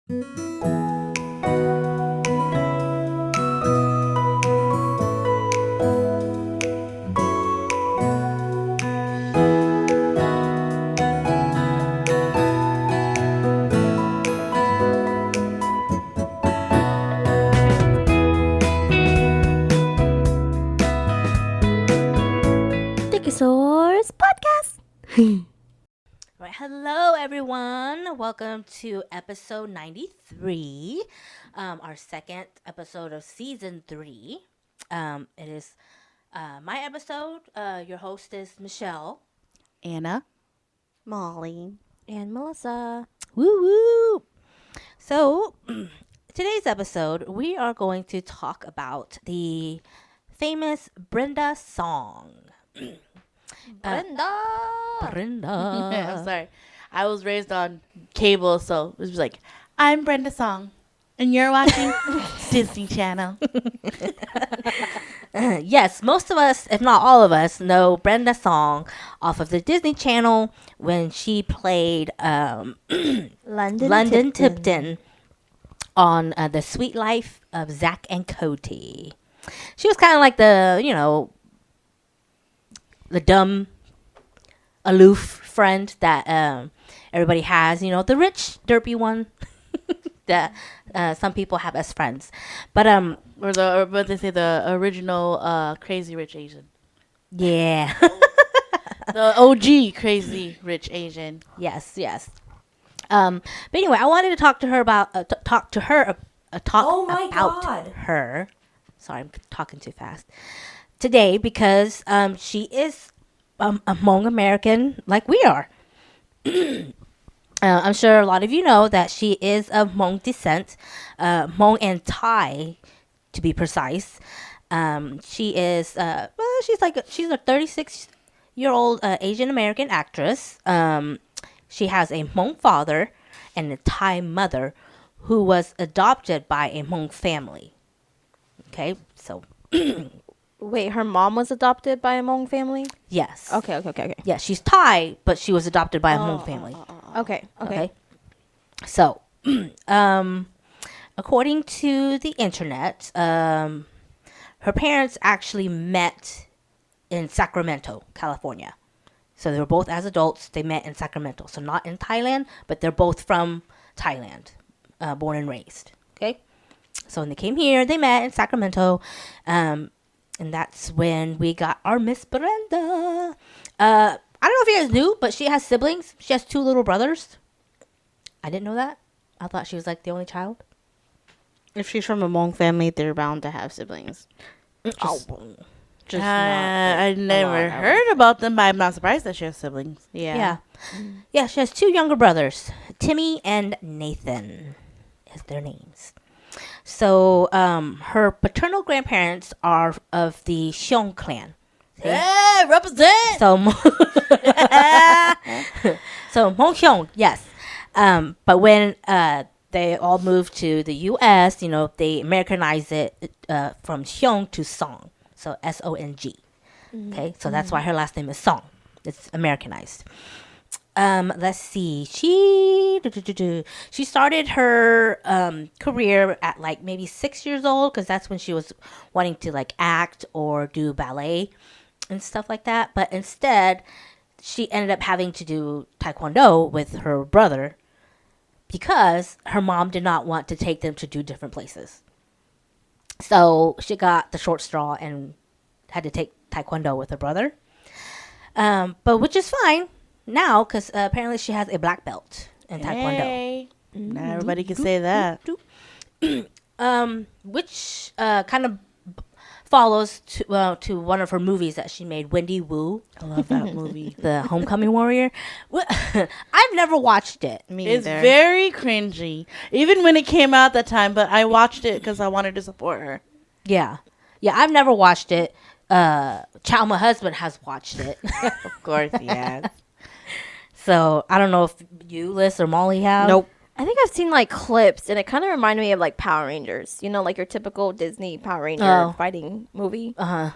Source Podcast. Right, hello everyone. Welcome to episode 93, our second episode of season 3. It is my episode. Your host is Michelle, Anna, Molly, and Melissa. Woo woo! So, today's episode, we are going to talk about the famous Brenda Song. Brenda. Brenda. I'm sorry. I was raised on cable, so it was like, I'm Brenda Song, and you're watching Disney Channel. Yes, most of us, if not all of us, know Brenda Song off of the Disney Channel when she played London Tipton on The Sweet Life of Zack and Cody. She was kind of like the dumb, aloof friend that everybody has, the rich, derpy one that some people have as friends. But or what they say, the original Crazy Rich Asian. yeah. The OG Crazy Rich Asian. Yes. But anyway, I wanted to talk to her about her. Sorry, I'm talking too fast today because she is a Hmong American like we are. I'm sure a lot of you know that she is of Hmong descent, Hmong and Thai, to be precise. She is she's a 36-year-old Asian American actress. She has a Hmong father and a Thai mother who was adopted by a Hmong family. Okay, so Wait, her mom was adopted by a Hmong family? yes. Okay. Yeah, she's Thai, but she was adopted by a Hmong family. Okay. So, according to the internet, her parents actually met in Sacramento, California. So they were both as adults. They met in Sacramento. So not in Thailand, but they're both from Thailand, born and raised. Okay. So when they came here, they met in Sacramento. And that's when we got our Miss Brenda. I don't know if you guys knew, but she has siblings. She has 2 little brothers. I didn't know that. I thought she was like the only child. If she's from a Hmong family, they're bound to have siblings. I never heard about them, but I'm not surprised that she has siblings. Yeah. Yeah, she has 2 younger brothers. Timmy and Nathan is their names. So, her paternal grandparents are of the Hmong clan. See? Hey, represent! So, so Hmong Hmong, yes. But when they all moved to the U.S., they Americanized it from Hmong to Song. So Song. Okay, so that's why her last name is Song. It's Americanized. Let's see. She started her career at like maybe 6 years old because that's when she was wanting to like act or do ballet and stuff like that. But instead, she ended up having to do taekwondo with her brother because her mom did not want to take them to do different places. So she got the short straw and had to take taekwondo with her brother. But which is fine now because apparently she has a black belt in taekwondo. Hey. Not everybody can say that. Which kind of follows to one of her movies that she made, Wendy Wu. I love that movie. The Homecoming Warrior. I've never watched it. It's very cringy. Even when it came out that time, but I watched it because I wanted to support her. Yeah, I've never watched it. Chow, my husband, has watched it. Of course, yeah. So I don't know if you, Liz, or Molly have. Nope. I think I've seen like clips, and it kind of reminded me of like Power Rangers. Like your typical Disney Power Ranger fighting movie. And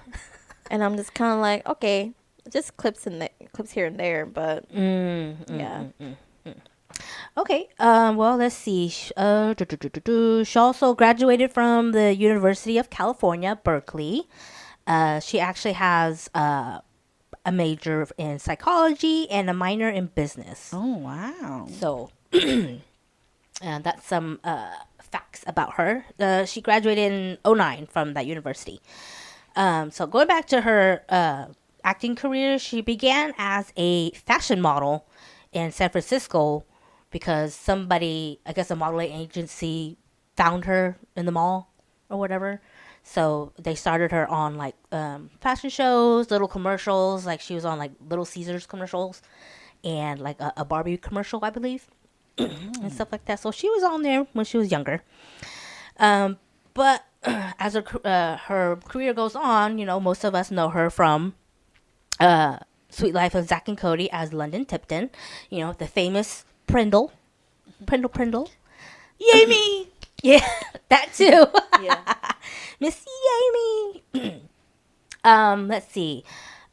I'm just kind of like, okay, just clips here and there, but yeah. Okay. Well, let's see. She also graduated from the University of California, Berkeley. She actually has a major in psychology and a minor in business. Oh, wow. So, and that's some facts about her. She graduated in '09 from that university. So going back to her acting career, she began as a fashion model in San Francisco because somebody, I guess a modeling agency, found her in the mall or whatever. So they started her on like fashion shows, little commercials. Like she was on like Little Caesars commercials and like a Barbie commercial, I believe, and stuff like that. So she was on there when she was younger. But as her career goes on, you know, most of us know her from Sweet Life of Zack and Cody as London Tipton. You know, the famous Prindle. Yay me! Yeah, that too. Yeah. Miss Amy. Let's see.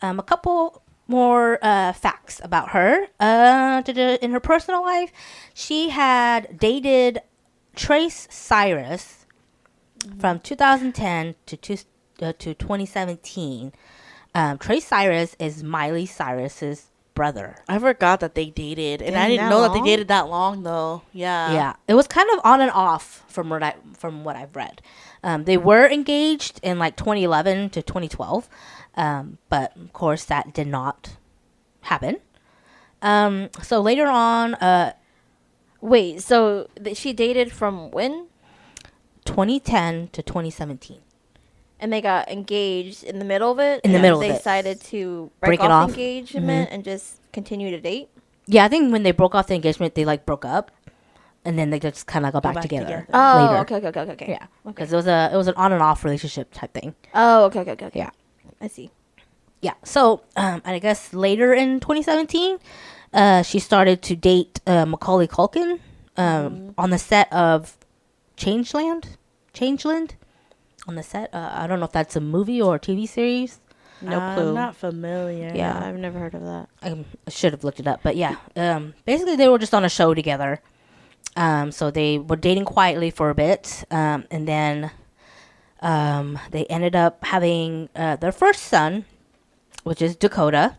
A couple more facts about her. In her personal life, she had dated Trace Cyrus from 2010 to 2017. Trace Cyrus is Miley Cyrus's brother. I forgot that they dated, and I Dang, didn't that know that they long? dated that long though. Yeah. Yeah, it was kind of on and off from what I've read. They were engaged in like 2011 to 2012, but of course that did not happen. So later on, Wait, so she dated from when? 2010 to 2017. And they got engaged in the middle of it? In the and middle of they it. decided to Break break it off off. engagement and just continue to date? Yeah, I think when they broke off the engagement, they like broke up, and then they just kind of go back back together. together. Oh, later. okay. Yeah, because it was an on and off relationship type thing. Oh, okay. Yeah. I see. Yeah. So, I guess later in 2017, she started to date Macaulay Culkin on the set of Changeland. On the set. I don't know if that's a movie or a TV series. No clue. I'm not familiar. Yeah. I've never heard of that. I should have looked it up, but yeah. Basically, they were just on a show together. So they were dating quietly for a bit, and then they ended up having their first son, which is Dakota,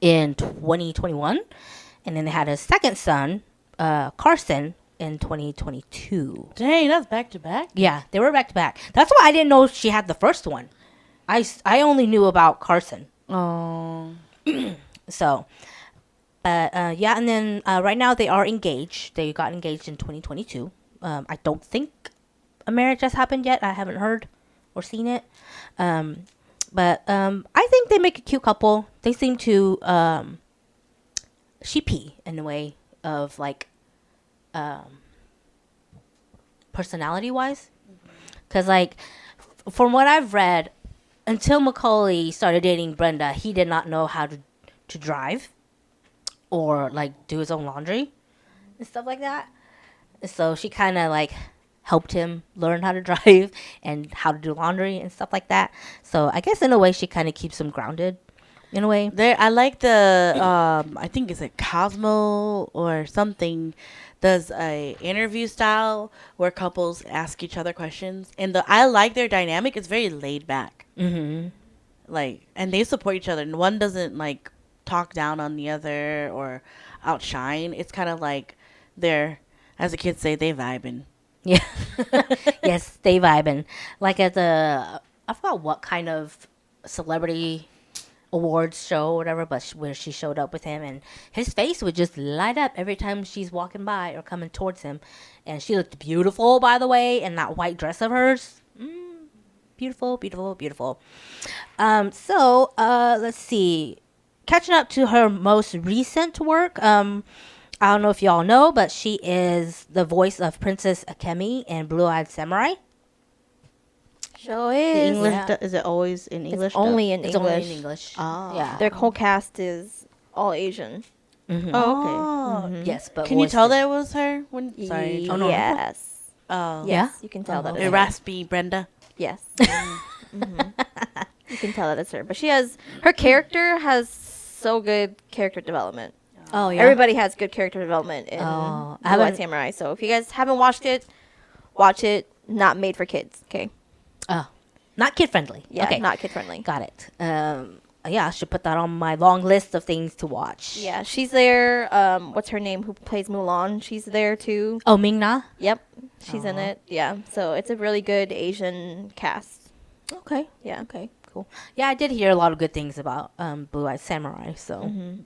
in 2021, and then they had a second son, Carson, in 2022. Dang, that's back to back. Yeah, they were back to back. That's why I didn't know she had the first one. I only knew about Carson. Oh. So, but yeah, and then right now they are engaged. They got engaged in 2022. I don't think a marriage has happened yet. I haven't heard or seen it. But I think they make a cute couple. They seem to sheepy in a way of like personality wise. Because like from what I've read, until Macaulay started dating Brenda, he did not know how to drive or like do his own laundry and stuff like that. So she kind of like helped him learn how to drive and how to do laundry and stuff like that. So I guess in a way she kind of keeps him grounded in a way. There, I like the I think it's a Cosmo or something does a interview style where couples ask each other questions, and I like their dynamic. It's very laid back. Mm-hmm. Like, and they support each other, and one doesn't like talk down on the other or outshine. It's kind of like they're, as the kids say, they vibing. Yeah. Yes, they vibing. Like at the, I forgot what kind of celebrity awards show or whatever, but where she showed up with him, and his face would just light up every time she's walking by or coming towards him. And she looked beautiful, by the way, in that white dress of hers. Beautiful. So let's see. Catching up to her most recent work, I don't know if y'all know, but she is the voice of Princess Akemi in Blue Eyed Samurai. Sure The is. English Yeah. is it always in English? It's only in It's English. only in English. Oh. Yeah. Their whole cast is all Asian. Mhm. Oh, okay. Yes, but Can you tell voiced that it was her? When sorry, Oh, no. Yes. oh, Yes, Yeah? you can tell that. okay. a It's her. raspy Brenda. Yes. You can tell that it's her. But her character has so good character development. Oh yeah. Everybody has good character development in I Blue haven't- Eye Samurai. So if you guys haven't watched it, watch it. Not made for kids. Okay. Oh, not kid friendly. Yeah. Okay. Not kid friendly. Got it. Yeah, I should put that on my long list of things to watch. Yeah, she's there. What's her name? Who plays Mulan? She's there too. Oh, Ming-Na? Yep, she's in it. Yeah, so it's a really good Asian cast. Okay. Yeah. Okay, cool. Yeah, I did hear a lot of good things about Blue Eye Samurai, so. Mm-hmm.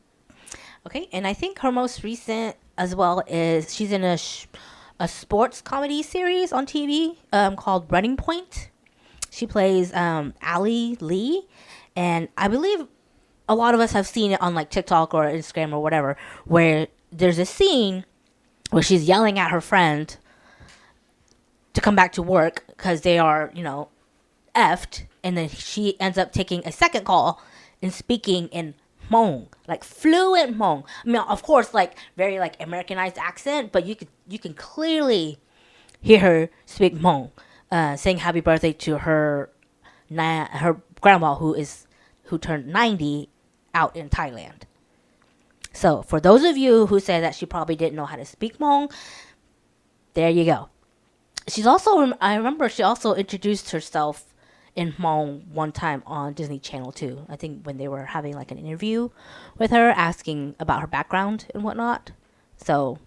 Okay, and I think her most recent as well is she's in a sports comedy series on TV called Running Point. She plays Ali Lee, and I believe a lot of us have seen it on like TikTok or Instagram or whatever, where there's a scene where she's yelling at her friend to come back to work because they are, effed, and then she ends up taking a second call and speaking in Hmong, like fluent Hmong. I mean, of course, like very like Americanized accent, but you can clearly hear her speak Hmong, saying happy birthday to her grandma who turned 90 out in Thailand. So for those of you who say that she probably didn't know how to speak Hmong, there you go. I remember she also introduced herself in Hmong one time on Disney Channel too. I think when they were having like an interview with her, asking about her background and whatnot. So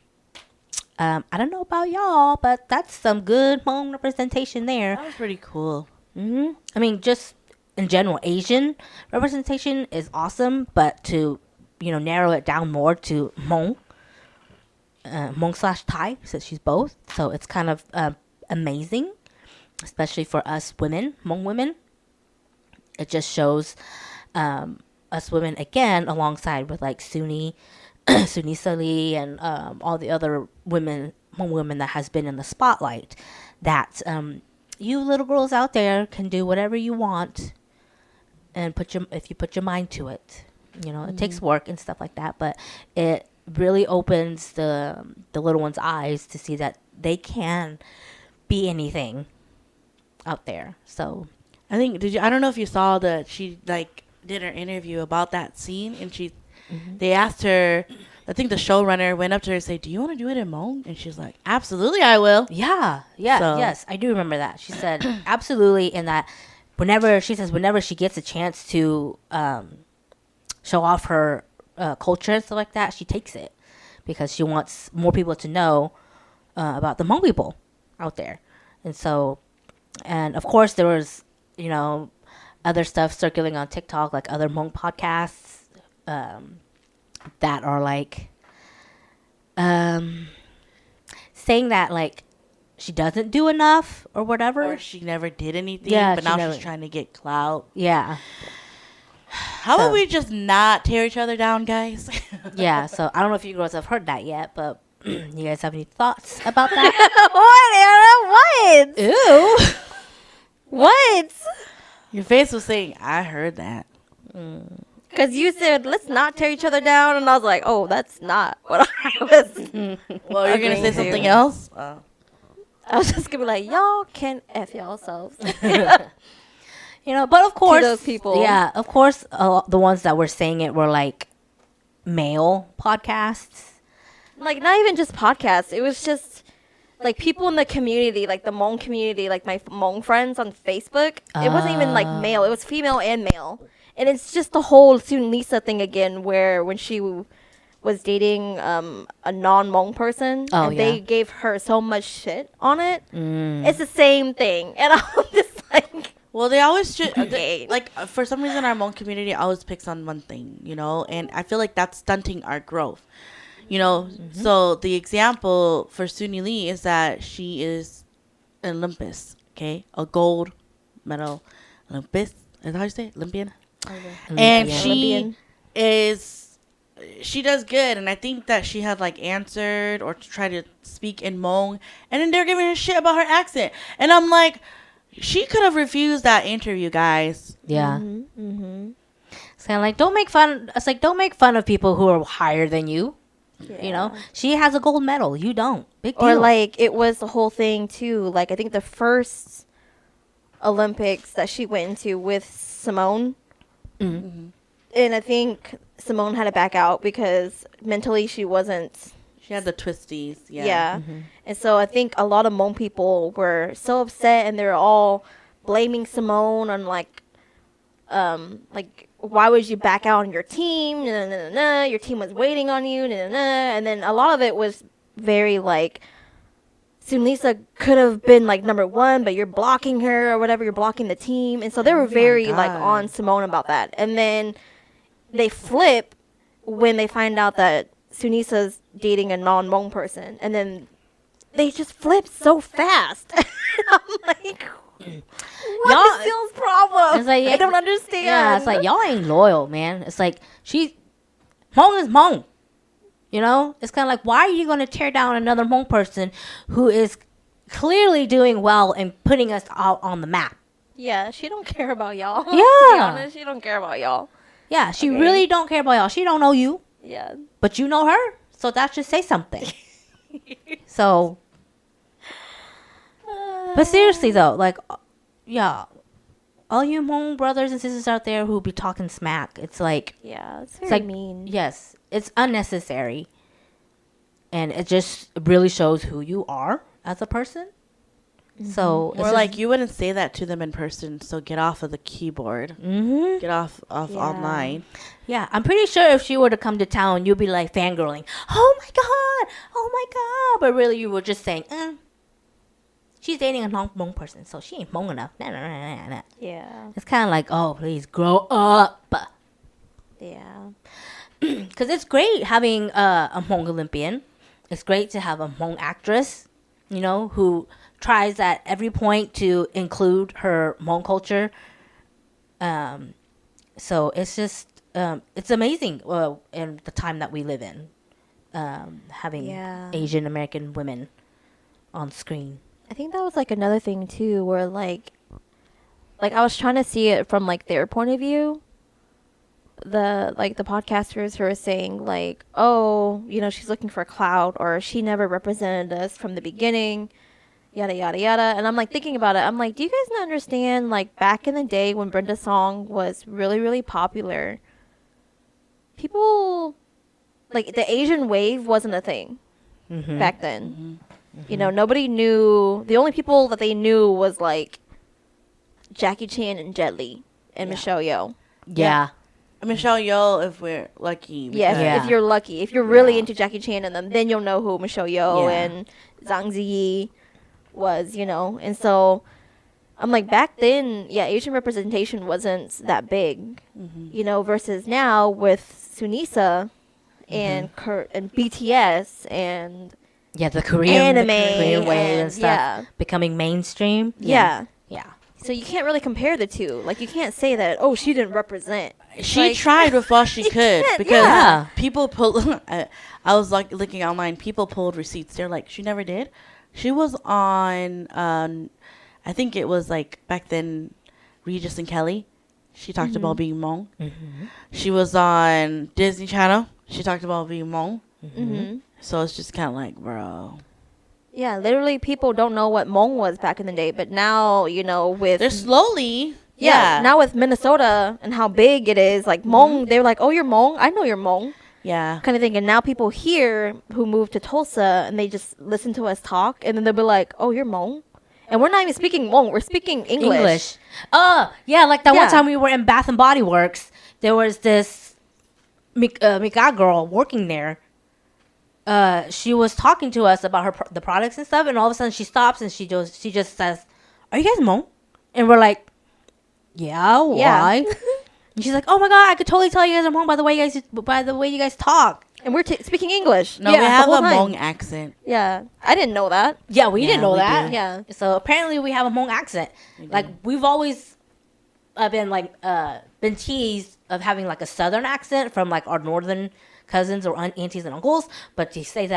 I don't know about y'all, but that's some good Hmong representation there. That was pretty cool. I mean, just in general, Asian representation is awesome, but to narrow it down more to Hmong, Hmong/Thai, since she's both, so it's kind of amazing, especially for us women, Hmong women. It just shows us women again, alongside with like Suni Sali, and all the other Hmong women that has been in the spotlight, that you little girls out there can do whatever you want, and if you put your mind to it. It takes work and stuff like that, but it really opens the little ones' eyes to see that they can be anything out there. So I think I don't know if you saw that she like did her interview about that scene, and they asked her, I think the showrunner went up to her and said, "Do you want to do it in Hmong?" And she's like, "Absolutely, I will." Yes, I do remember that. She said absolutely, and that whenever she gets a chance to show off her culture and stuff like that, she takes it because she wants more people to know about the Hmong people out there. And so, and of course there was, other stuff circulating on TikTok, like other Hmong podcasts that are like saying that like she doesn't do enough or whatever. Or she never did anything, Yeah, but she now never- she's trying to get clout. Yeah. How about we just not tear each other down, guys? Yeah, so I don't know if you girls have heard that yet, but you guys have any thoughts about that? What, Anna? What? Ew. What? Your face was saying, "I heard that." Because you said, let's not tear each other down. And I was like, oh, that's not what I was. Well, you're gonna say Agreeing to. something else? I was just going to be like, y'all can F yourselves. But of course, those people. Yeah, of course, the ones that were saying it were like male podcasts. Like, not even just podcasts. It was just, like, people in the community, like the Hmong community, like my Hmong friends on Facebook. It wasn't even, like, male. It was female and male. And it's just the whole Sunisa thing again, where when she was dating a non-Hmong person, and they gave her so much shit on it. It's the same thing. And I'm just like... Well, they always Okay. like for some reason our Hmong community always picks on one thing, and I feel like that's stunting our growth, So the example for Suni Lee is that she is an Olympus, okay, a gold medal Olympus. Is that how you say it? Olympian? And she does good, and I think that she had like answered or tried to speak in Hmong, and then they're giving her shit about her accent, and I'm like, she could have refused that interview, guys. Yeah. It's kind of like, don't make fun. It's like, don't make fun of people who are higher than you. She has a gold medal. You don't. Big deal. Or like it was the whole thing too. Like I think the first Olympics that she went into with Simone, and I think Simone had to back out because mentally she wasn't. She had the twisties. Yeah. And so I think a lot of Hmong people were so upset and they're all blaming Simone on like why would you back out on your team? Nah, nah, nah, nah. Your team was waiting on you. Nah, nah, nah. And then a lot of it was very like Sunisa could have been like number one, but you're blocking her or whatever. You're blocking the team, and so they were very like God. on Simone about that. And then they flip when they find out that Sunisa's dating a non-Hmong person, and then they just flip so fast. I'm like, what Y'all- is y'all's problem? It's like, I don't understand. Yeah, it's like y'all ain't loyal, man. It's like Hmong is Hmong. You know, it's kind of like, why are you going to tear down another Hmong person who is clearly doing well and putting us out on the map? Yeah, she don't care about y'all. To be Yeah. honest, she don't care about y'all. Yeah, she Okay. really don't care about y'all. She don't know you, Yeah. but you know her, so that should say something. So, but seriously though, like, yeah, all you Hmong brothers and sisters out there who be talking smack, it's like, Yeah, it's it's very like, mean. yes, it's unnecessary, and it just really shows who you are as a person. So, Or like you wouldn't say that to them in person, so get off of the keyboard. mm-hmm. Get off Yeah. online. Yeah, I'm pretty sure if she were to come to town, you'd be like fangirling. Oh my god! Oh my god! But really, you were just saying, she's dating a non-Hmong person, so she ain't Hmong enough. Nah, nah, nah, nah, nah. Yeah. It's kind of like, oh, please grow up. Yeah. Because it's great having a Hmong Olympian. It's great to have a Hmong actress, you know, who tries at every point to include her Hmong culture. So it's just, it's amazing in the time that we live in, having Yeah. Asian American women on screen. I think that was like another thing too, where like I was trying to see it from like their point of view. The podcasters who were saying like, oh, you know, she's looking for clout, or she never represented us from the beginning, yada yada yada. And I'm like thinking about it. I'm like, do you guys not understand? Like back in the day when Brenda Song was really really popular, people like the Asian wave wasn't a thing Mm-hmm. back then. You know, nobody knew. The only people that they knew was like Jackie Chan and Jet Li and Michelle Yeoh. Yeah. Michelle Yeoh, if we're lucky. Yeah, because- if you're lucky. If you're really Yeah. into Jackie Chan and them, then you'll know who Michelle Yeoh Yeah. and Zhang Ziyi was, you know. And so I'm like, back then, yeah, Asian representation wasn't that big, you know, versus now with Sunisa and Kurt and BTS and Yeah, the Korean, anime the Korean wave and and- stuff yeah. becoming mainstream. yeah. Yeah. So you can't really compare the two. Like you can't say that, oh, she didn't represent. She Like- tried with all she could can't, because yeah. people pulled. I was like looking online. People pulled receipts. They're like, she never did. She was on. I think it was like back then, Regis and Kelly. She talked about being Hmong. She was on Disney Channel. She talked about being Hmong. Mm-hmm. So it's just kind of like, bro. Yeah, literally, people don't know what Hmong was back in the day, but now, you know, with They're slowly. yeah, now with Minnesota and how big it is, like Hmong, they're like, oh, you're Hmong, I know you're Hmong, Yeah. kind of thing. And now people here who move to Tulsa and they just listen to us talk, and then they'll be like, oh, you're Hmong, and we're not even speaking Hmong, we're speaking English. Yeah, like that Yeah. one time we were in Bath and Body Works. There was this Mika girl working there. She was talking to us about the products and stuff, and all of a sudden she stops and she just says, "Are you guys Hmong?" And we're like, "Yeah, why?" And she's like, "Oh my god, I could totally tell you guys are Hmong by the way you guys talk." And we're speaking English. No, yeah, we the have whole a time. Hmong accent. Yeah, I didn't know that. Yeah, we didn't Yeah, know we that. do. Yeah. So apparently we have a Hmong accent. Like we've always been teased of having like a southern accent from like our northern cousins or aunties and uncles, but to hear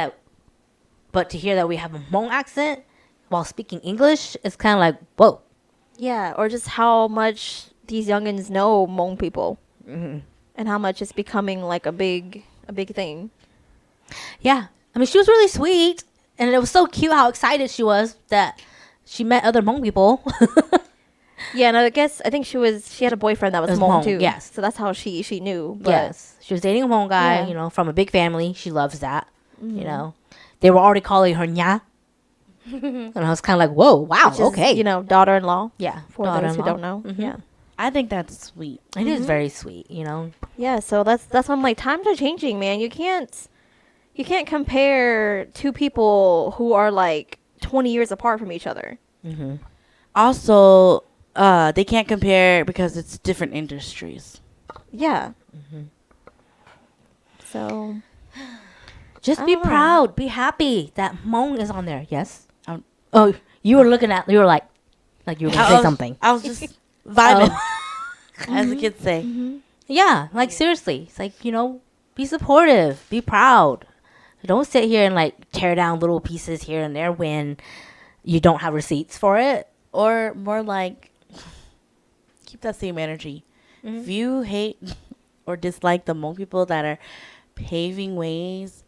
that we have a Hmong accent while speaking English, it's kind of like, whoa. Yeah, or just how much these youngins know Hmong people, and how much it's becoming like a big thing. Yeah, I mean she was really sweet, and it was so cute how excited she was that she met other Hmong people. Yeah, and I think she had a boyfriend that was Was Hmong Hmong, too. yes. So that's how she knew. But Yes, she was dating a Hmong guy. Yeah. You know, from a big family. She loves that. You know, they were already calling her Nya, and I was kind of like, whoa, wow, which is, okay, daughter-in-law. yeah, For those who don't know. Mhm. Yeah. I think that's sweet. It is very sweet. You know, Yeah, so that's why I'm like, times are changing, man. You can't compare two people who are like 20 years apart from each other. Also, they can't compare because it's different industries. Yeah. So just I be don't know. proud, be happy that Hmong is on there. Yes. Um, Oh, you were looking at. You were like you were gonna say something. I was just vibing, Oh. as the kids say. Yeah, like seriously, it's like be supportive, be proud. Don't sit here and like tear down little pieces here and there when you don't have receipts for it. Or more like, keep that same energy. If you hate or dislike the Hmong people that are paving ways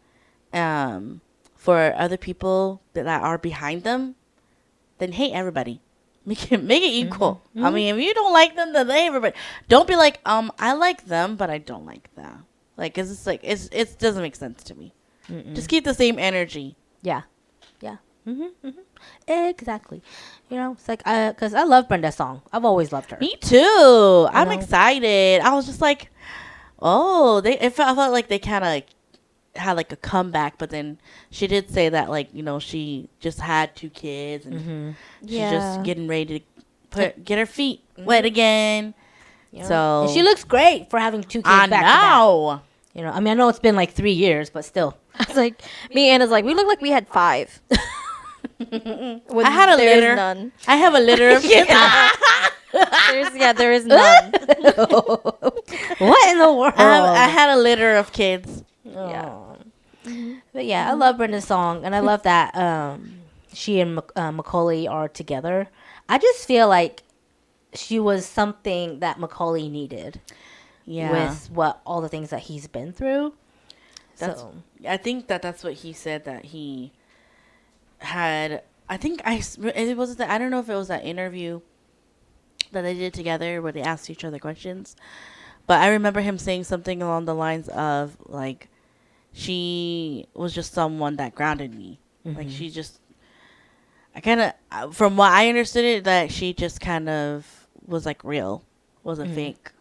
for other people that are behind them, then hate everybody. Make it equal. I mean, if you don't like them, then hate everybody. Don't be like, I like them, but I don't like them. Like, 'cause it's like, it doesn't make sense to me. Just keep the same energy. Yeah, yeah, exactly. It's like because I love Brenda Song. I've always loved her. Me too. I'm know? excited. I was just like, oh, I felt like they kind of had like a comeback, but then she did say that like she just had 2 kids and she's Yeah. just getting ready to get her feet wet again. So And she looks great for having 2 kids I back to back. know. I mean, I know it's been like 3 years, but still. I was like, me and Anna's like, we look like we had 5. When I had a there is litter. none. I have a litter of kids. There is none. What in the world? I had a litter of kids. Yeah. But yeah, I love Brenda's song, and I love that she and Macaulay are together. I just feel like she was something that Macaulay needed Yeah. with all the things that he's been through. That's- So I think that's what he said that he had. I think it was I don't know if it was that interview that they did together where they asked each other questions, but I remember him saying something along the lines of like, she was just someone that grounded me. Like she just, I kind of, from what I understood it, that she just kind of was like real, wasn't fake.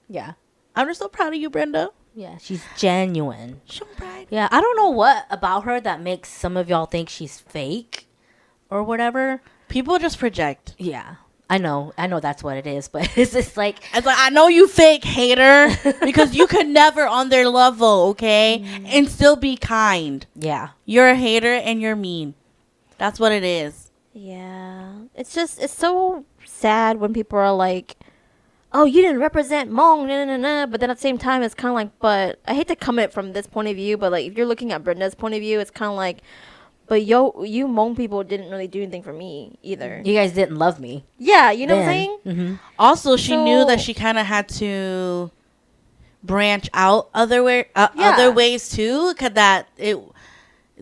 yeah, I'm just so proud of you, Brenda. yeah, she's genuine. Show pride. Yeah, I don't know what about her that makes some of y'all think she's fake or whatever. People just project. Yeah, I know that's what it is, but it's just like, It's like, I know you fake hater because you could never on their level, okay? And still be kind. yeah, You're a hater and you're mean. That's what it is. Yeah. It's so sad when people are like, oh, you didn't represent Hmong, nah, nah, nah, nah. But then at the same time, it's kind of like, but I hate to come at from this point of view, but like if you're looking at Brenda's point of view, it's kind of like, but you Hmong people didn't really do anything for me either. you guys didn't love me. Yeah, you know what I'm saying? Mm-hmm. Also, she knew that So- she kind of had to branch out other Yeah. ways too, cause that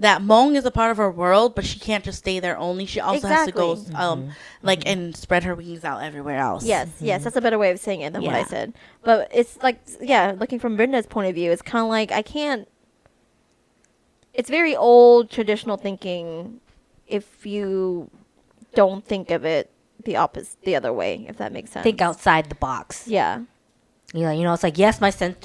Hmong is a part of her world, but she can't just stay there only. She also has to go like and spread her wings out everywhere else. Yes, that's a better way of saying it than what I Yeah. said. But it's like, yeah, looking from Brenda's point of view, it's kind of like, I can't. It's very old traditional thinking if you don't think of it the other way, if that makes sense. Think outside the box. Yeah. It's like, yes,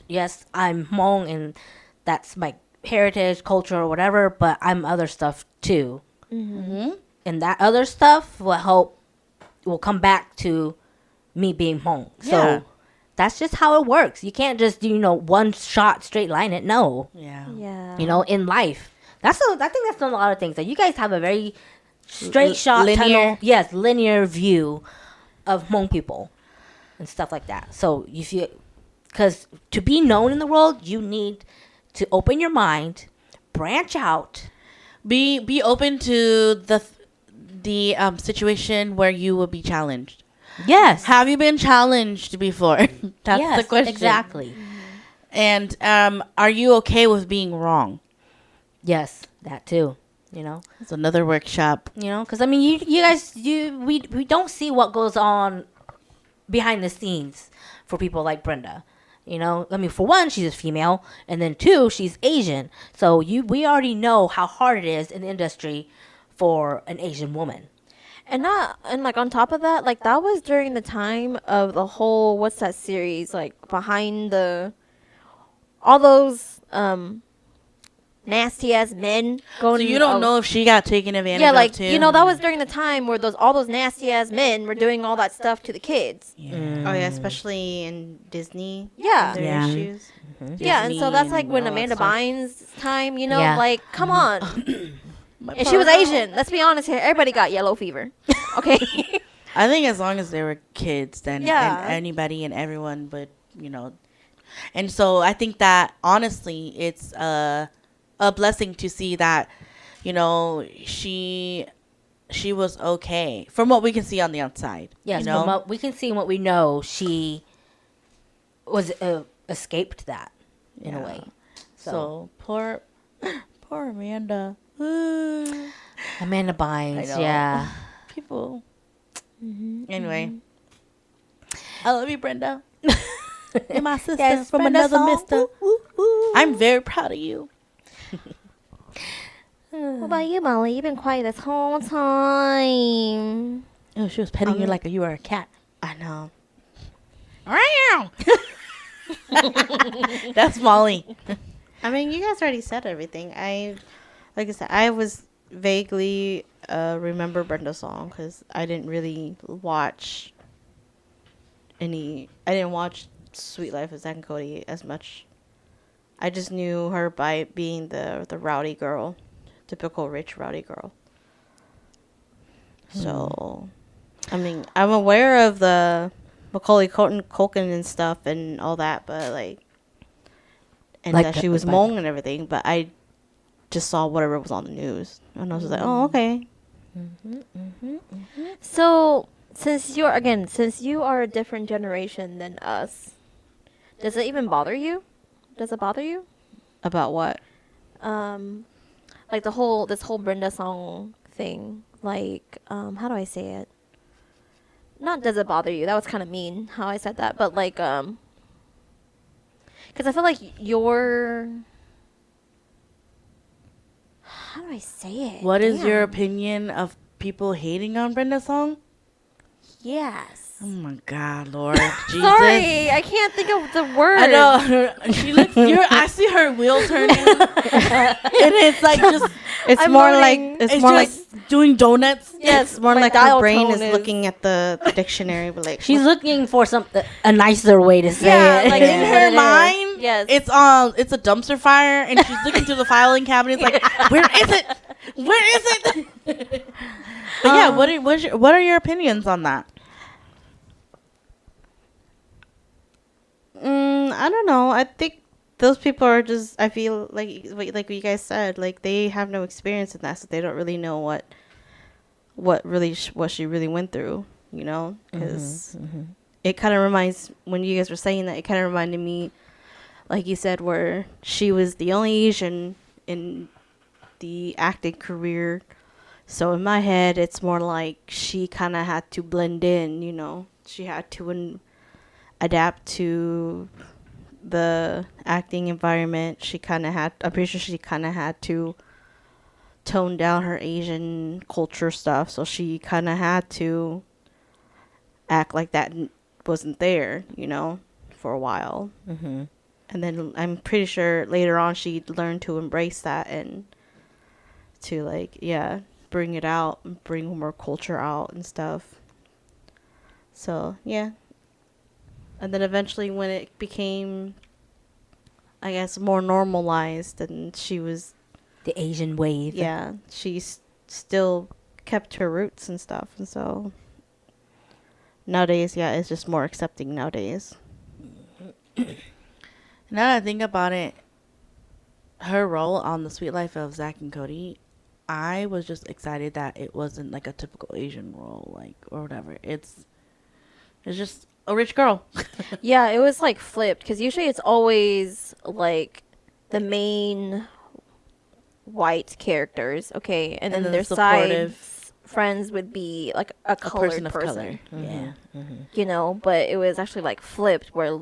yes, I'm Hmong and that's my heritage, culture, or whatever, but I'm other stuff too. Mm-hmm. And that other stuff will come back to me being Hmong. Yeah. So that's just how it works. You can't just one shot straight line it. No. Yeah. Yeah. In life. I think that's a lot of things that you guys have a very straight shot linear. linear view of Hmong people and stuff like that. So because to be known in the world, you need to open your mind, branch out. Be open to the situation where you will be challenged. Yes. Have you been challenged before? That's Yes, the question. exactly. And are you okay with being wrong? Yes, that too. It's another workshop. Because I mean, you guys, we don't see what goes on behind the scenes for people like Brenda. You know, I mean, for one, she's a female, and then two, she's Asian. So we already know how hard it is in the industry for an Asian woman. And like on top of that, like that was during the time of the whole what's that series like behind the all those nasty ass men going. So you don't know if she got taken advantage Yeah, of like too? you know that was during the time where all those nasty ass men were doing all that stuff to the kids. Yeah. Oh yeah, especially in Disney. Yeah. Their Yeah. issues. Yeah, and so that's like Disney when and all that Amanda stuff. Bynes' time, you know, Yeah. like come on. My And she was partner. Asian. Let's be honest here. Everybody got yellow fever. Okay. I think as long as they were kids, then Yeah. and anybody and everyone would, you know. And so I think that honestly, it's a blessing to see that, you know, she was okay from what we can see on the outside. Yes, you know? from what we can see and what we know, she was escaped that in a Yeah. way. So poor Amanda. Amanda Bynes, I know. yeah. People. Anyway, I love you, Brenda. You're my sister Yes, from Brenda another Song. mister. I'm very proud of you. What about you, Molly? You've been quiet this whole time. Oh, she was petting you like you were a cat. I know. That's Molly. I mean, you guys already said everything. Like I said, I was vaguely remember Brenda Song because I didn't really watch I didn't watch Sweet Life of Zack and Cody as much. I just knew her by being the rowdy girl, typical rich rowdy girl. So, I mean, I'm aware of the Macaulay Culkin and stuff and all that, but and Like that the- she was but- Hmong and everything, but I just saw whatever was on the news, and I was just like, oh, okay. So, since you are a different generation than us, does it even bother you? Does it bother you? About what? Like this whole Brenda Song thing. Like, how do I say it? Not does it bother you? That was kind of mean how I said that, but like, because I feel like how do I say it? What is your Damn. opinion of people hating on Brenda Song? Yes. Oh my God, Lord Jesus! Sorry, I can't think of the word. I know. She looks. I see her wheel turning, and it's like just. It's I'm more learning. like it's It's more just doing donuts. Yes, it's more my like dial her brain tone is looking at the dictionary, but like She's looking for a nicer way to say Yeah, it. like In what her it is. mind, Yes. it's a dumpster fire, and she's looking through the filing cabinet. It's like, where is it? Where is it? But yeah, what are your opinions on that? I don't know. I think those people are just. I feel like you guys said, like they have no experience in that, so they don't really know what she really went through. You know, because it kind of reminds when you guys were saying that. It kind of reminded me, like you said, where she was the only Asian in the acting career. So in my head, it's more like she kind of had to blend in. You know, she had to adapt to the acting environment. I'm pretty sure she kind of had to tone down her Asian culture stuff. So she kind of had to act like that wasn't there, you know, for a while. Mm-hmm. And then I'm pretty sure later on she learned to embrace that and to bring it out, bring more culture out and stuff. So, yeah. And then eventually when it became, I guess, more normalized and she was, The Asian wave. yeah, she still kept her roots and stuff. And so nowadays, yeah, it's just more accepting nowadays. Now that I think about it, her role on The Sweet Life of Zack and Cody, I was just excited that it wasn't like a typical Asian role, like, or whatever. It's just a rich girl. Yeah, it was like flipped because usually it's always like the main white characters, okay, and then then their supportive. sides friends would be like a colored person of person. color. Yeah. You know, but it was actually like flipped where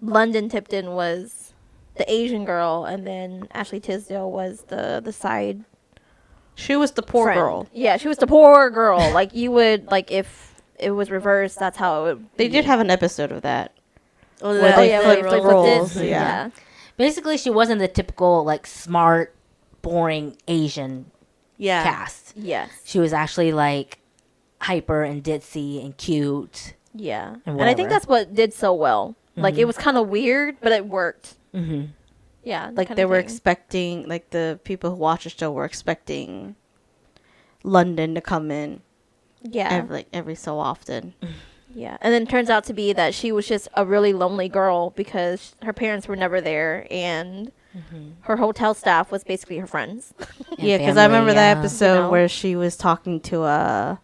London Tipton was the Asian girl and then Ashley Tisdale was the side She was the poor friend. girl. Yeah, she was the poor girl. Like you would like if it was reversed, that's how it would They be. did have an episode of that. Oh, Where that, they yeah, flipped where the they flipped roles, it. yeah. Basically, she wasn't the typical like smart, boring Asian yeah. cast. Yes. She was actually like hyper and ditzy and cute. Yeah. And And I think whatever. that's what did so well. Like it was kind of weird, but it worked. Mm-hmm. Yeah. Like they were expecting, like the people who watched the show were expecting London to come in Yeah. every so often. Yeah. And then it turns out to be that she was just a really lonely girl because her parents were never there and her hotel staff was basically her friends. Yeah, because I remember that episode You know? where she was talking to I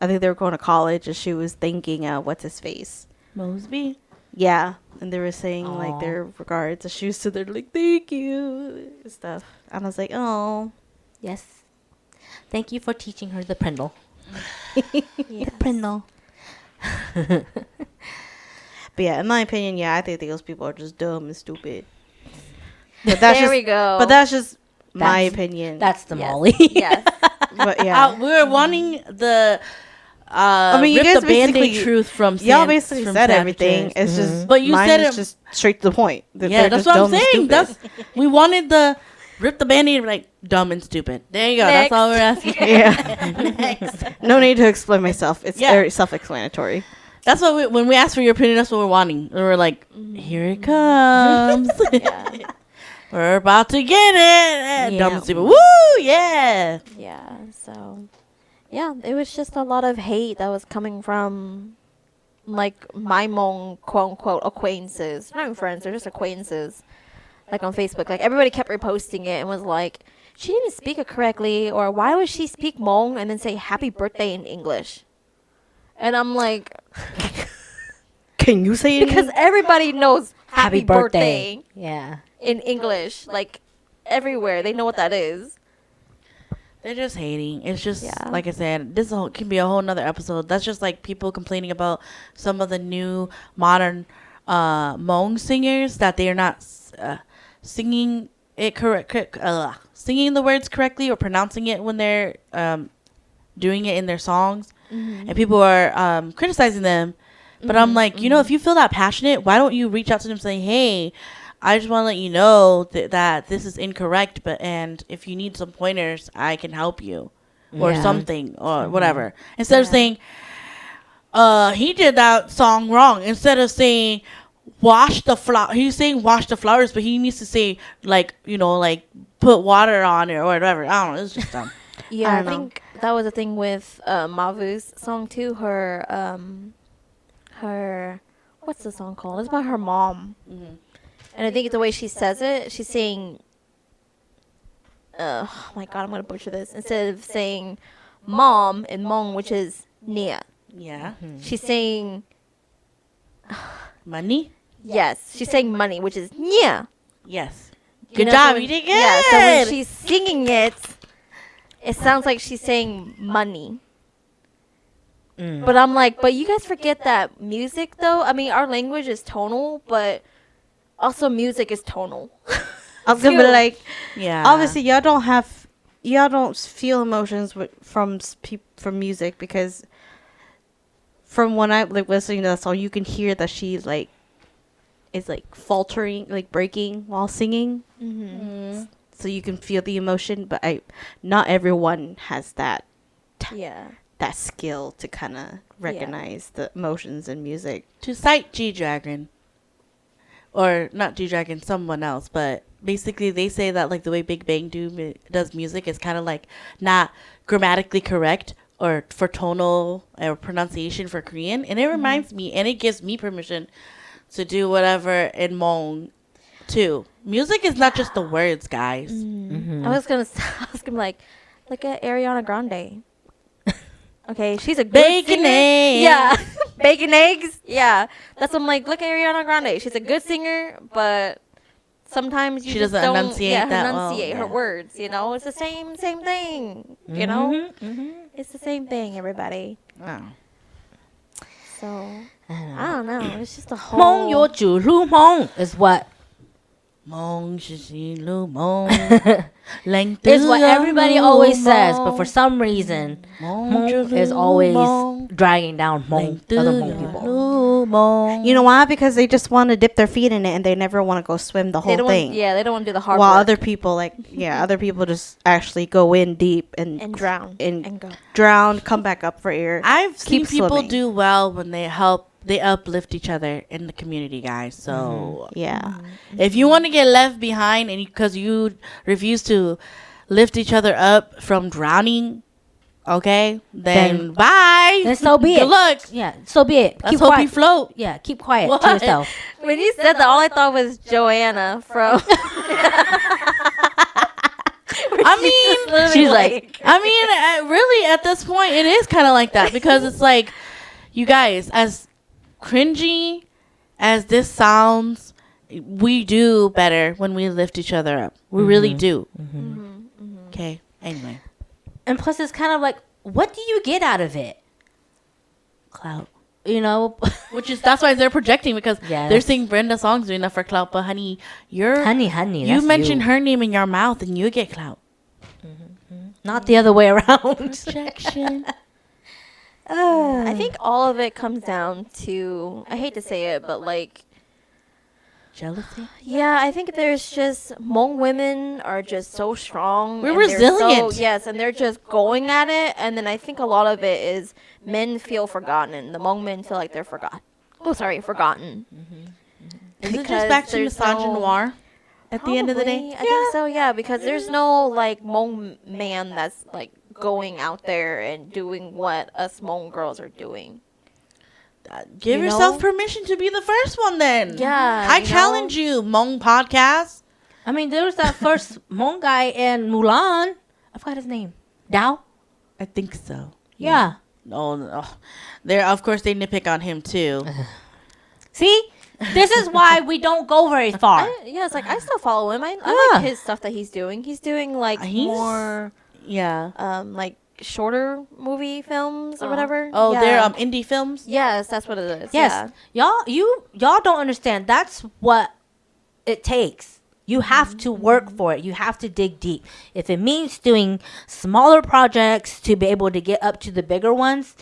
think they were going to college, and she was thanking what's his face. Mosby. Yeah, and they were saying like Aw. their regards, and she was stood there like thank you and stuff. And I was like, oh, Yes. Thank you for teaching her the Prindle. Yes. Prindle. but yeah, in my opinion, yeah, I think those people are just dumb and stupid. But that's There just, we go. But that's just my That's- opinion. That's the Yes. Molly. Yes. But yeah, We were wanting the. mean, you rip guys the Band-Aid basically- truth from y'all San- basically from said Savages. everything. It's just, But you mine said is it- just straight to the point. That Yeah, they're that's just what I'm dumb and saying. stupid. We wanted the rip the Band-Aid like dumb and stupid. There you go. Next. That's all we're asking. Yeah. No need to explain myself. It's Yeah. very self-explanatory. That's what when we asked for your opinion, that's what we're wanting. We were like, here it comes. Yeah. We're about to get it. Yeah. Dumb and stupid. Woo! Yeah. Yeah. So, yeah, it was just a lot of hate that was coming from, like, my Hmong quote unquote acquaintances. Not even friends, they're just acquaintances. Like on Facebook. Like, everybody kept reposting it and was like, she didn't even speak it correctly, or why would she speak Hmong and then say happy birthday in English? And I'm like, Can you say it? because everybody knows happy birthday Yeah. in English. Like, everywhere. They know what that is. They're just hating. It's just Yeah. like I said. This can be a whole nother episode. That's just like people complaining about some of the new modern Hmong singers that they are not singing it singing the words correctly or pronouncing it when they're doing it in their songs, and people are criticizing them. But I'm like, you know, if you feel that passionate, why don't you reach out to them saying, hey, I just want to let you know that this is incorrect, and if you need some pointers, I can help you, or Yeah. something, or whatever. Instead of saying, he did that song wrong. Instead of saying, wash the flower. He's saying wash the flowers, but he needs to say, like, you know, like, put water on it or whatever. I don't know. It's just dumb. Yeah, I I, don't know. think that was the thing with Mavu's song too. Her what's the song called? It's about her mom, and I think the way she says it, she's saying, "Oh my God, I'm gonna butcher this." Instead of saying "mom" in Hmong, which is "nia," Yeah. she's saying Money? yes. She's saying money, which is "nia." Yes. You Good know, job. so when- You did good. Yeah, so when she's singing it, it sounds like she's saying money. But I'm like, but you guys forget that music, though. I mean, our language is tonal, but also music is tonal. I was gonna be like, Yeah. obviously y'all don't feel emotions from music, because from when I like listening to that song, you can hear that she's like is like faltering, like breaking while singing. So you can feel the emotion, but not everyone has that Yeah. that skill to kind of recognize the emotions in music. To cite G-Dragon, or not G-Dragon, someone else, but basically they say that like the way Big Bang does music is kind of like not grammatically correct or for tonal or pronunciation for Korean, and it reminds me, and it gives me permission to do whatever in Hmong too. Music is not just the words, guys. I was gonna be like, look at Ariana Grande. Okay, she's a good Bacon singer. eggs. Yeah, bacon eggs. Yeah, that's what I'm like. Look at Ariana Grande. She's a good singer, but sometimes you She just doesn't don't enunciate that well, enunciate her yeah. words. You know, it's the same thing. You know, it's the same thing. Everybody. Oh. So I don't know. I don't know. It's just a 蒙 whole. 有主入蒙 is what Mong shi lu mong. Lang is what tu everybody lu always says, but mong. for some reason, Mong Hmong is lu always mong. dragging down Lang Hmong, tu other Hmong people. lu mong. You know why? Because they just want to dip their feet in it and they never want to go swim the They whole don't. thing. Yeah, they don't want to do the hard While work other people other people just actually go in deep and drown and go. drown, come back up for air. I've seen Keep people swimming. do well when they uplift each other in the community, guys. So Yeah. if you want to get left behind and because you refuse to lift each other up from drowning, okay, then bye. Then so be Good it. luck. Yeah, so be it. Let's Keep hope quiet. you float. Yeah, keep quiet What? to yourself. When you said that, all I thought was Joanna from. She's like, Really, at this point, it is kind of like that because it's like, you guys, as cringy as this sounds, we do better when we lift each other up. We really do. Okay. Anyway, and plus it's kind of like, what do you get out of it? clout. You know, That's why they're projecting because Yes. they're saying Brenda Song's doing that for clout, but honey, honey, you that's mentioned her name in your mouth and you get clout. not the other way around. Projection. I think all of it comes down to. I hate to say it, but like. Jealousy. Yeah, I think there's just Hmong women are just so strong. We're and they're so- resilient. yes, and they're just going at it. And then I think a lot of it is men feel forgotten. The Hmong men feel like they're forgotten. Oh, sorry, forgotten. Is it Because just back to there's no- misogynoir at the end of the day? Probably. I think so. Yeah, because there's no like Hmong man that's like going out there and doing what us Hmong girls are doing. Give You yourself know? permission to be the first one then. Yeah, I you know? challenge you, Hmong podcast. I mean, there was that first Hmong guy in Mulan. I forgot his name. Dao? I think so. Yeah. Oh, no. There, of course, they nitpick on him too. See? This is why we don't go very far. Yeah, it's like I still follow him. I Yeah. like his stuff that he's doing. He's doing like He's- more Yeah. like shorter movie films or whatever. Oh, yeah. they're indie films. Yes, that's what it is. Yes. Y'all don't understand. That's what it takes. You have to work for it. You have to dig deep. If it means doing smaller projects to be able to get up to the bigger ones,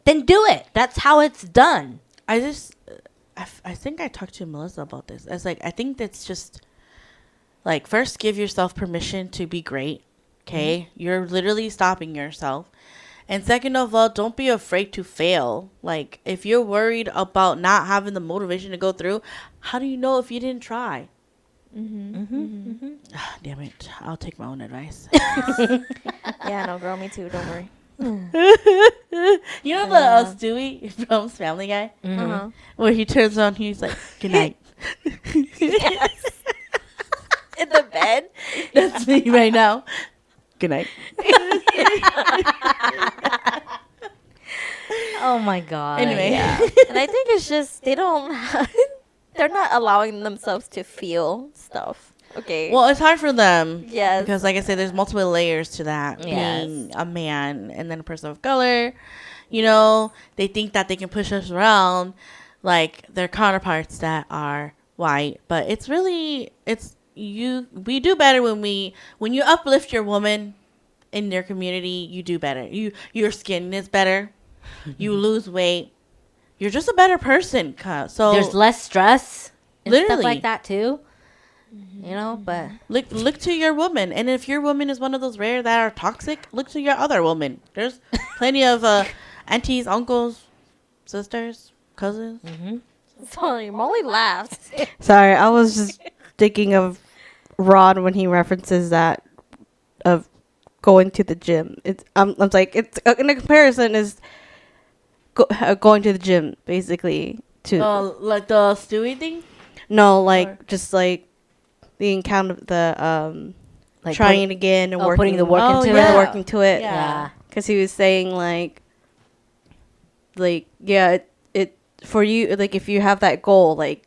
then do it. That's how it's done. I just, I think I talked to Melissa about this. I was like, I think that's just, like, first give yourself permission to be great. Okay, you're literally stopping yourself. And second of all, don't be afraid to fail. Like, if you're worried about not having the motivation to go through, how do you know if you didn't try? Damn it, I'll take my own advice. Yeah, no, girl, me too. Don't worry. You know the Stewie from Family Guy? Uh-huh. Where he turns on, he's like, good night. Yes. In the bed. That's me right now. Good night. Oh my god. Anyway. Yeah. And I think it's just they're not allowing themselves to feel stuff. Okay. Well, it's hard for them. yes. Because, like I said, there's multiple layers to that. Yes. Being a man and then a person of color. You know, they think that they can push us around like their counterparts that are white. But it's really, we do better when you uplift your woman in their community, you do better. Your skin is better. You lose weight. You're just a better person. So There's less stress and stuff Literally. like that too. You know, but look to your woman, and if your woman is one of those rare that are toxic, look to your other woman. There's plenty of aunties, uncles, sisters, cousins. Sorry, Molly laughed. Sorry, I was just thinking of Rod when he references that of going to the gym. I'm like, it's in a comparison is going to the gym basically to Like the Stewie thing. no like or- just like the encounter the like trying it again and working putting the work Oh, into yeah. it. working to it Yeah. because he was saying like yeah it for you like if you have that goal like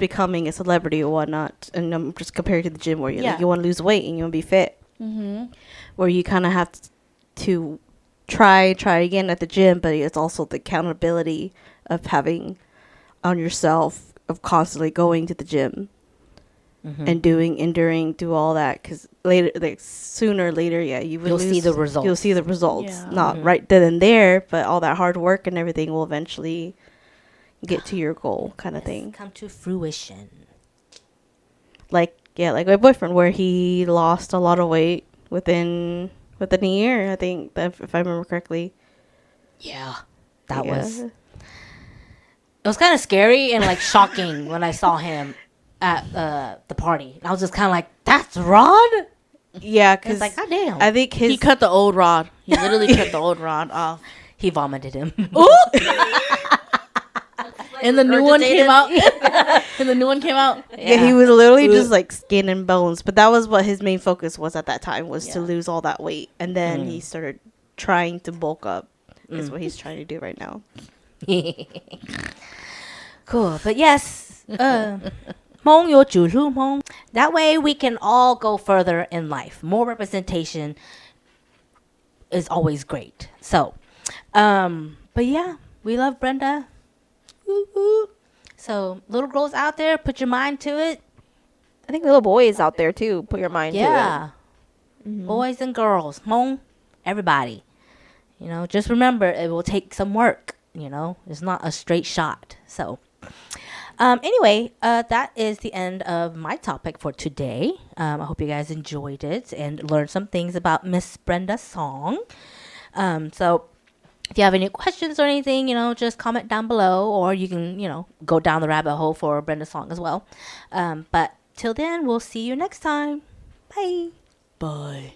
becoming a celebrity or whatnot, and just compared to the gym where Yeah. you want to lose weight and you want to be fit, where you kind of have to try again at the gym, but it's also the accountability of having on yourself of constantly going to the gym and enduring, do all that, because later, like sooner or later, you will You'll see the results. You'll see the results, Yeah. not right then and there, but all that hard work and everything will eventually get to your goal, kind of thing. Come to fruition. Like my boyfriend, where he lost a lot of weight within a year, I think, if I remember correctly. Yeah. That Yeah. was... It was kind of scary and like shocking when I saw him at the party. I was just kind of like, "That's Rod." Yeah, It's because like, God damn. I think He cut the old rod. He literally cut the old rod off. He vomited him. And the new one came out. And the new one came out. yeah, he was literally just like skin and bones. But that was what his main focus was at that time, was to Yeah. lose all that weight, and then he started trying to bulk up. Is what he's trying to do right now. Cool. But yes, Hmong 有主路 Hmong. That way we can all go further in life. More representation is always great. So, but yeah, we love Brenda. Woo-hoo. So, little girls out there, put your mind to it. I think little boys out there too. Put your mind to it. Yeah. Boys and girls, Hmong, everybody. You know, just remember it will take some work. You know, it's not a straight shot. So, anyway, that is the end of my topic for today. I hope you guys enjoyed it and learned some things about Miss Brenda Song. So, if you have any questions or anything, you know, just comment down below, or you can, you know, go down the rabbit hole for Brenda Song as well. But till then, we'll see you next time. Bye. Bye.